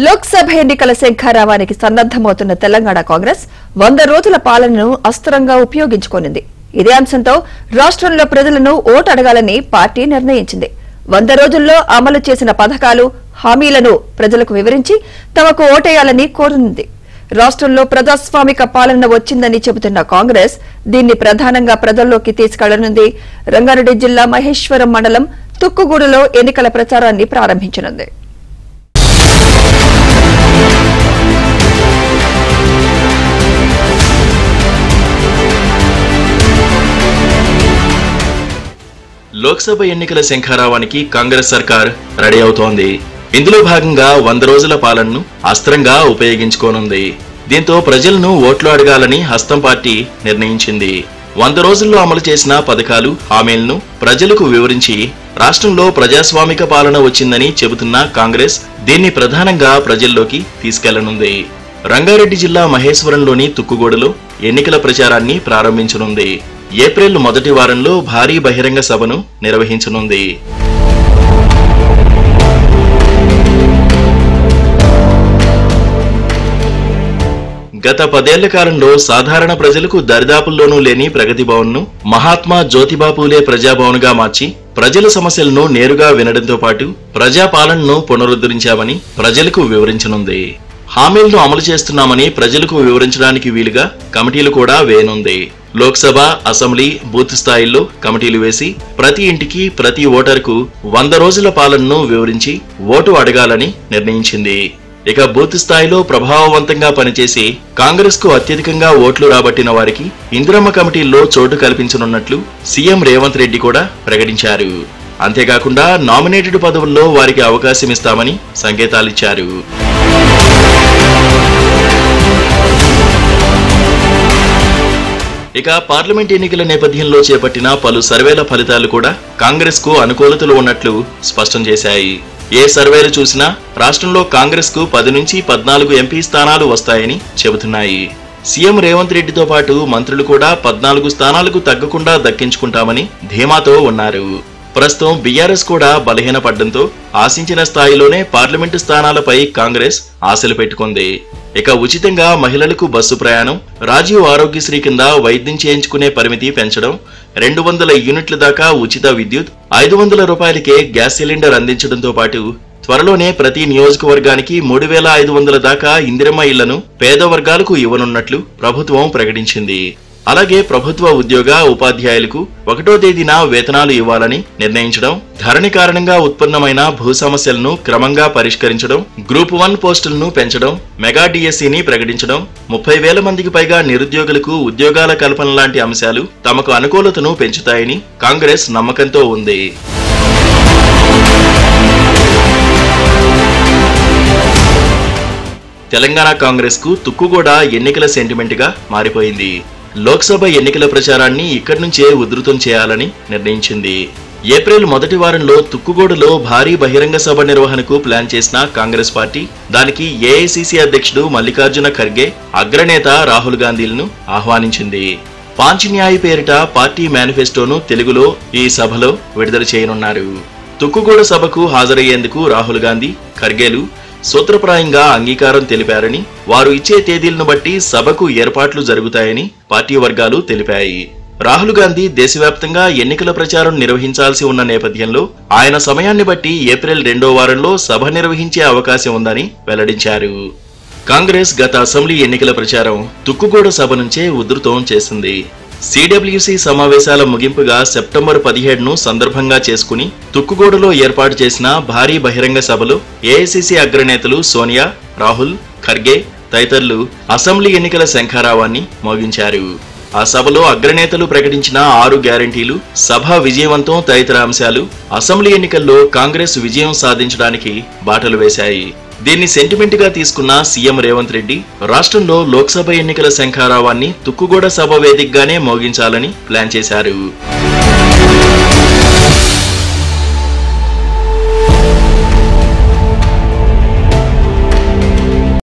లోక్సభ ఎన్నికల శంఖారావానికి సన్నద్దమవుతున్న తెలంగాణ కాంగ్రెస్ 100 రోజుల పాలనను అస్త్రంగా ఉపయోగించుకోనుంది. ఇదే అంశంతో రాష్ట్రంలో ప్రజలను ఓటు అడగాలని పార్టీ నిర్ణయించింది. 100 రోజుల్లో అమలు చేసిన పథకాలు, హామీలను ప్రజలకు వివరించి తమకు ఓటేయాలని కోరనుంది. రాష్ట్రంలో ప్రజాస్వామిక పాలన వచ్చిందని చెబుతున్న కాంగ్రెస్ దీన్ని ప్రధానంగా ప్రజల్లోకి తీసుకెళ్లనుంది. రంగారెడ్డి జిల్లా మహేశ్వరం మండలం తుక్కుగూడలో ఎన్నికల ప్రచారాన్ని ప్రారంభించనుంది. లోక్సభ ఎన్నికల శంఖారావానికి కాంగ్రెస్ సర్కార్ రెడీ అవుతోంది. ఇందులో భాగంగా 100 రోజుల పాలనను అస్త్రంగా ఉపయోగించుకోనుంది. దీంతో ప్రజలను ఓట్లు అడగాలని హస్తం పార్టీ నిర్ణయించింది. 100 రోజుల్లో అమలు చేసిన పథకాలు, హామీలను ప్రజలకు వివరించి రాష్ట్రంలో ప్రజాస్వామిక పాలన వచ్చిందని చెబుతున్న కాంగ్రెస్ దీన్ని ప్రధానంగా ప్రజల్లోకి తీసుకెళ్లనుంది. రంగారెడ్డి జిల్లా మహేశ్వరంలోని తుక్కుగూడలో ఎన్నికల ప్రచారాన్ని ప్రారంభించనుంది. ఏప్రిల్ మొదటి వారంలో భారీ బహిరంగ సభను నిర్వహించనుంది. గత 10 ఏళ్ల కాలంలో సాధారణ ప్రజలకు దరిదాపుల్లోనూ లేని ప్రగతి భవన్ ను మహాత్మా జ్యోతిబా పూలే ప్రజాభవన్ గా మార్చి ప్రజల సమస్యలను నేరుగా వినడంతో పాటు ప్రజాపాలనను పునరుద్ధరించామని ప్రజలకు వివరించనుంది. హామీలను అమలు చేస్తున్నామని ప్రజలకు వివరించడానికి వీలుగా కమిటీలు కూడా వేయనుంది. లోక్సభ, అసెంబ్లీ, బూత్ స్థాయిల్లో కమిటీలు వేసి ప్రతి ఇంటికి, ప్రతి ఓటరుకు 100 రోజుల పాలనను వివరించి ఓటు అడగాలని నిర్ణయించింది. ఇక బూత్ స్థాయిలో ప్రభావవంతంగా పనిచేసి కాంగ్రెస్ కు అత్యధికంగా ఓట్లు రాబట్టిన వారికి ఇందిరమ్మ కమిటీల్లో చోటు కల్పించనున్నట్లు సీఎం రేవంత్ రెడ్డి కూడా ప్రకటించారు. అంతేకాకుండా నామినేటెడ్ పదవుల్లో వారికి అవకాశం ఇస్తామని సంకేతాలిచ్చారు. ఇక పార్లమెంట్ ఎన్నికల నేపథ్యంలో చేపట్టిన పలు సర్వేల ఫలితాలు కూడా కాంగ్రెస్ కు అనుకూలతలు ఉన్నట్లు స్పష్టం చేశాయి. ఏ సర్వేలు చూసినా రాష్ట్రంలో కాంగ్రెస్ కు 10 నుంచి 14 ఎంపీ స్థానాలు వస్తాయని చెబుతున్నాయి. సీఎం రేవంత్ రెడ్డితో పాటు మంత్రులు కూడా 14 స్థానాలకు తగ్గకుండా దక్కించుకుంటామని ధీమాతో ఉన్నారు. ప్రస్తుతం బీఆర్ఎస్ కూడా బలహీనపడడంతో ఆశించిన స్థాయిలోనే పార్లమెంటు స్థానాలపై కాంగ్రెస్ ఆశలు పెట్టుకుంది. ఇక ఉచితంగా మహిళలకు బస్సు ప్రయాణం, రాజీవ్ ఆరోగ్యశ్రీ కింద వైద్యం చేయించుకునే పరిమితి పెంచడం, 200 యూనిట్ల దాకా ఉచిత విద్యుత్, 500 రూపాయలకే గ్యాస్ సిలిండర్ అందించడంతో పాటు త్వరలోనే ప్రతి నియోజకవర్గానికి 3500 దాకా ఇందిరమ్మ ఇళ్లను పేద వర్గాలకు ఇవ్వనున్నట్లు ప్రభుత్వం ప్రకటించింది. అలాగే ప్రభుత్వ ఉద్యోగ, ఉపాధ్యాయులకు 1వ తేదీన వేతనాలు ఇవ్వాలని నిర్ణయించడం, ధరణి కారణంగా ఉత్పన్నమైన భూ సమస్యలను క్రమంగా పరిష్కరించడం, గ్రూప్ 1 పోస్టులను పెంచడం, మెగా డిఎస్సిని ప్రకటించడం, 30,000 మందికి పైగా నిరుద్యోగులకు ఉద్యోగాల కల్పన లాంటి అంశాలు తమకు అనుకూలతను పెంచుతాయని కాంగ్రెస్ నమ్మకంతో ఉంది. తెలంగాణ కాంగ్రెస్ కు తుక్కుగూడ ఎన్నికల సెంటిమెంట్ గా మారిపోయింది. లోక్సభ ఎన్నికల ప్రచారాన్ని ఇక్కడి నుంచే ఉధృతం చేయాలని నిర్ణయించింది. ఏప్రిల్ మొదటి వారంలో తుక్కుగూడలో భారీ బహిరంగ సభ నిర్వహణకు ప్లాన్ చేసిన కాంగ్రెస్ పార్టీ దానికి ఏఐసీసీ అధ్యక్షుడు మల్లికార్జున ఖర్గే, అగ్రనేత రాహుల్ గాంధీలను ఆహ్వానించింది. పాంచన్యాయి పేరిట పార్టీ మేనిఫెస్టోను తెలుగులో ఈ సభలో విడుదల చేయనున్నారు. తుక్కుగూడ సభకు హాజరయ్యేందుకు రాహుల్ గాంధీ, ఖర్గేలు సూత్రప్రాయంగా అంగీకారం తెలిపారని, వారు ఇచ్చే తేదీలను బట్టి సభకు ఏర్పాట్లు జరుగుతాయని పార్టీ వర్గాలు తెలిపాయి. రాహుల్ గాంధీ దేశవ్యాప్తంగా ఎన్నికల ప్రచారం నిర్వహించాల్సి ఉన్న నేపథ్యంలో ఆయన సమయాన్ని బట్టి ఏప్రిల్ 2వ వారంలో సభ నిర్వహించే అవకాశం ఉందని వెల్లడించారు. కాంగ్రెస్ గత అసెంబ్లీ ఎన్నికల ప్రచారం తుక్కుగూడ సభ నుంచే ఉధృతం చేసింది. సిడబ్ల్యూసీ సమావేశాల ముగింపుగా సెప్టెంబర్ 17ను సందర్భంగా చేసుకుని తుక్కుగూడలో ఏర్పాటు చేసిన భారీ బహిరంగ సభలో ఏఐసీసీ అగ్రనేతలు సోనియా, రాహుల్, ఖర్గే తదితరులు అసెంబ్లీ ఎన్నికల శంఖారావాన్ని మోగించారు. ఆ సభలో అగ్రనేతలు ప్రకటించిన 6 గ్యారంటీలు, సభ విజయవంతం తదితర అంశాలు అసెంబ్లీ ఎన్నికల్లో కాంగ్రెస్ విజయం సాధించడానికి బాటలు వేశాయి. దీన్ని సెంటిమెంట్ గా తీసుకున్న సీఎం రేవంత్ రెడ్డి రాష్ట్రంలో లోక్సభ ఎన్నికల శంఖారావాన్ని తుక్కుగూడ సభ వేదికగానే మోగించాలని ప్లాన్ చేశారు.